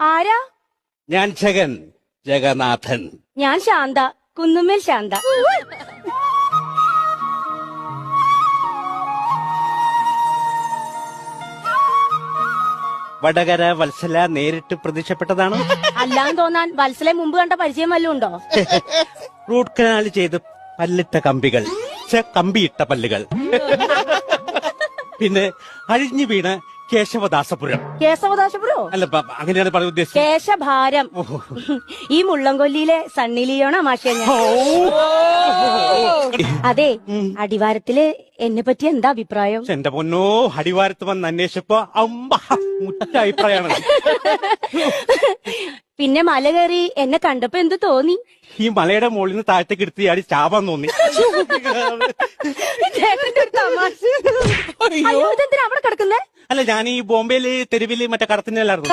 ആരാ? ഞാൻ ജഗൻ, ജഗന്നാഥൻ. ഞാൻ ശാന്ത, കുന്നുമ്മേൽ ശാന്ത. വടകര വത്സല നേരിട്ട് പ്രത്യക്ഷപ്പെട്ടതാണ്. അല്ലാന്ന് തോന്നാൻ വത്സലെ മുമ്പ് കണ്ട പരിചയം വല്ലതും ഉണ്ടോ? റൂട്ട് കനാൽ ചെയ്ത് പല്ലിട്ട കമ്പികൾ, കമ്പിയിട്ട പല്ലുകൾ. പിന്നെ അഴിഞ്ഞു വീണ കേശവദാസപുരം. കേശവദാസപുരോ? അല്ല, അങ്ങനെയാണ് പറയാൻ ഉദ്ദേശിച്ചത്. കേശഭാരം. ഈ മുള്ളംകൊല്ലിയിലെ സണ്ണി ലിയോണാ മാഷേ ഞാൻ. അതെ, അടിവാരത്തില് എന്നെ പറ്റി എന്താ അഭിപ്രായം? എന്റെ പൊന്നോ, അടിവാരത്ത് വന്ന് അന്വേഷിച്ചപ്പോ മുറ്റ അഭിപ്രായമാണ്. പിന്നെ മല കയറി എന്നെ കണ്ടപ്പോ എന്ത് തോന്നി? ഈ മലയുടെ മുകളിൽ നിന്ന് താഴത്തേക്ക് എടുത്ത് ചാടി ചാവാൻ തോന്നി. അയ്യോ, ഇതെന്തിനാ അവിടെ കിടക്കുന്നേ? അല്ല, ഞാൻ ഈ ബോംബെയില് തെരുവില് മറ്റേ കടത്തിനല്ലായിരുന്നു.